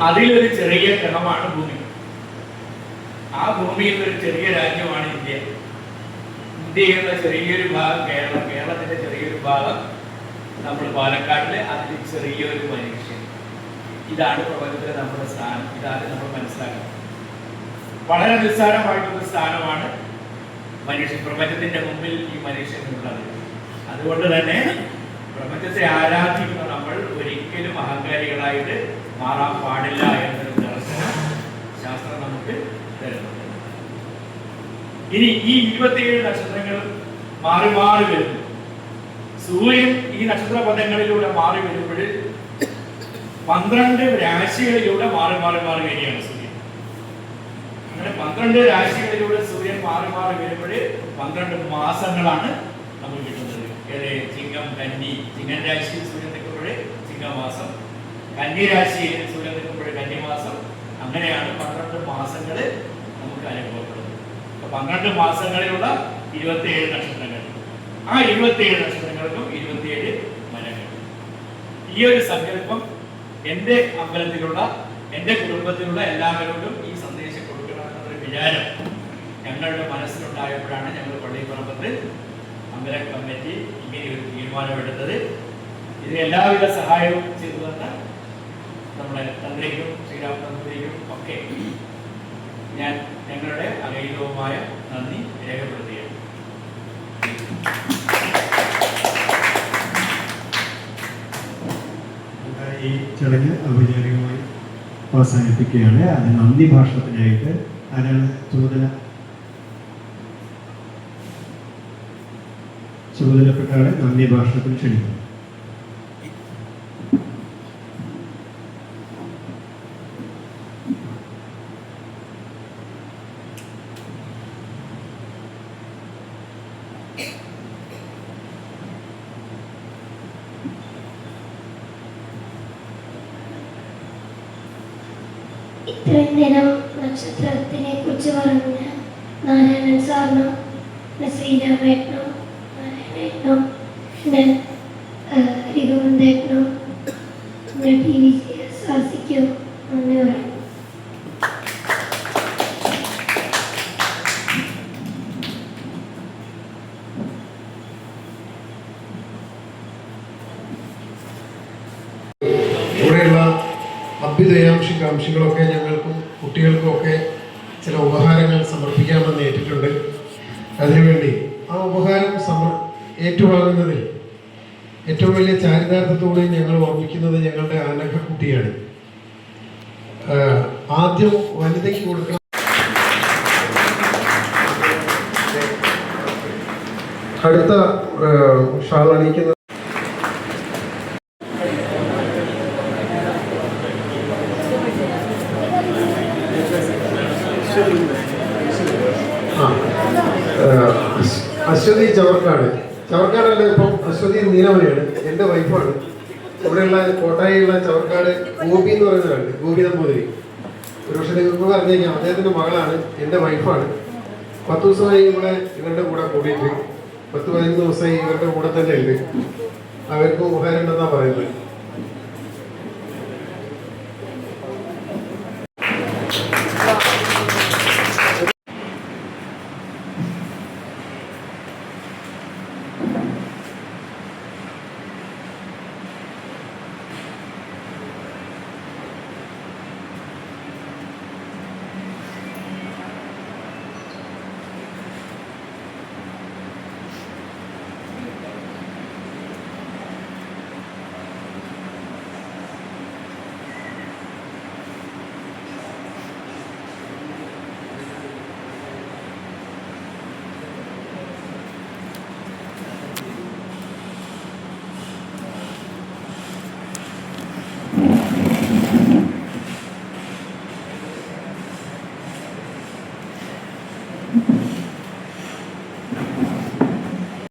അതിലൊരു ചെറിയ ഗ്രഹമാണ് ഭൂമി. ആ ഭൂമിയിൽ ഒരു ചെറിയ രാജ്യമാണ് ഇന്ത്യ. ഇന്ത്യയിലുള്ള ചെറിയൊരു ഭാഗം കേരളം, കേരളത്തിന്റെ ചെറിയൊരു ഭാഗം നമ്മൾ പാലക്കാട്ടില്, അതിൽ ചെറിയൊരു മനുഷ്യൻ. ഇതാണ് പ്രപഞ്ചത്തിലെ നമ്മുടെ സ്ഥാനം. ഇതാണ് നമ്മൾ മനസ്സിലാക്കുന്നത്. വളരെ നിസ്സാരമായിട്ടുള്ള സ്ഥാനമാണ് മനുഷ്യൻ, പ്രപഞ്ചത്തിന്റെ മുമ്പിൽ ഈ മനുഷ്യനുള്ളത്. അതുകൊണ്ട് തന്നെ പ്രപഞ്ചത്തെ ആരാധിക്കുന്ന നമ്മൾ ഒരിക്കലും അഹങ്കാരികളായിട്ട് മാറാൻ പാടില്ല എന്നൊരു ദർശനം ശാസ്ത്രം നമുക്ക് തരുന്നുണ്ട്. ഇനി ഈ 27 നക്ഷത്രങ്ങൾ മാറി മാറി വരുന്നു. സൂര്യൻ ഈ നക്ഷത്ര പദങ്ങളിലൂടെ മാറി വരുമ്പോൾ 12 രാശികളിലൂടെ മാറി മാറി മാറി വരികയാണ് സൂര്യൻ. അങ്ങനെ 12 രാശികളിലൂടെ സൂര്യൻ മാറി മാറി വരുമ്പോൾ 12 മാസങ്ങളാണ് നമുക്ക് കിട്ടുന്നത്. ചിങ്ങം, കന്നി, ചിങ്ങൻ രാശിയിൽ സൂര്യൻ നിൽക്കുമ്പോൾ ചിങ്ങമാസം, കന്നി രാശിയിൽ സൂര്യൻ നിൽക്കുമ്പോൾ കന്നിമാസം. അങ്ങനെയാണ് 12 മാസങ്ങൾ നമുക്ക് അനുഭവപ്പെടുന്നത്. അപ്പൊ 12 മാസങ്ങളിലുള്ള 27 നക്ഷത്രങ്ങൾ. ആ 27 നക്ഷത്രങ്ങൾക്കും 27 മരങ്ങൾ. ഈ ഒരു സങ്കല്പം എൻ്റെ അമ്പലത്തിലുള്ള, എൻ്റെ കുടുംബത്തിലുള്ള എല്ലാവരോടും ഈ സന്ദേശം കൊടുക്കണമെന്നൊരു വിചാരം ഞങ്ങളുടെ മനസ്സിലുണ്ടായപ്പോഴാണ് ഞങ്ങൾ പള്ളിപ്പറമ്പത്ത് അമ്പല കമ്മിറ്റി ഇങ്ങനെ ഒരു തീരുമാനമെടുത്തത്. ഇത് എല്ലാവിധ സഹായവും ചെയ്തു തന്ന നമ്മുടെ തന്ത്രിക്കും ശ്രീരാമതന്ത്രിക്കും ഒക്കെ ഞാൻ ഞങ്ങളുടെ അഗൈതവുമായ നന്ദി രേഖപ്പെടുത്തുകയാണ്. ഈ ചടങ്ങ് ഔപചാരികമായി അവസാനിപ്പിക്കുകയാണ്. അത് നന്ദി ഭാഷണത്തിനായിട്ട് ആരാണ് ചുമതലപ്പെട്ട ആളെ നന്ദി ഭാഷണത്തിന് ക്ഷണിക്കുന്നു. ഇത്രയും നേരം നക്ഷത്രത്തിനെ കുറിച്ച് പറഞ്ഞ നാരായണൻ സാറിനും ശ്രീരാമേട്ടനും നാരായണേട്ടനും ഹരിഗോവിന്ദേട്ടനും സാസിക്കും നന്ദി പറയുന്നു. ഇവിടെയുള്ള അഭ്യുദയാംശികളൊക്കെ ഞങ്ങൾക്കും കുട്ടികൾക്കും ഒക്കെ ചില ഉപഹാരങ്ങൾ സമർപ്പിക്കാമെന്ന് ഏറ്റിട്ടുണ്ട്. അതിനുവേണ്ടി ആ ഉപഹാരം ഏറ്റുവാങ്ങുന്നതിൽ ഏറ്റവും വലിയ ചാരിതാർത്ഥത്തോടെ ഞങ്ങൾ ഓർമ്മിക്കുന്നത് ഞങ്ങളുടെ ആനക്കുട്ടിയാണ്. ആദ്യം വനിതയ്ക്ക് കൊടുക്കണം. അടുത്ത ഷാൾ അണിയിക്കുന്ന അശ്വതി ചവർക്കാടല്ല, ഇപ്പം അശ്വതി നീലമണിയാണ്, എൻ്റെ വൈഫാണ്. ഇവിടെയുള്ള കോട്ടായിലുള്ള ചവർക്കാട് ഗോപി എന്ന് പറയുന്നതാണ്, ഗോപി നമ്പൂതിരി. ഒരുപക്ഷെ നിങ്ങൾക്ക് പറഞ്ഞേക്കാം, അദ്ദേഹത്തിൻ്റെ മകളാണ്, എൻ്റെ വൈഫാണ്. 10 ദിവസമായി ഇവിടെ ഇവരുടെ കൂടെ കൂടിയിട്ട് 10-15 ദിവസമായി ഇവരുടെ കൂടെ തന്നെ ഉണ്ട്. അവർക്കും ഉപകാരം ഉണ്ടെന്നാണ് പറയുന്നത്.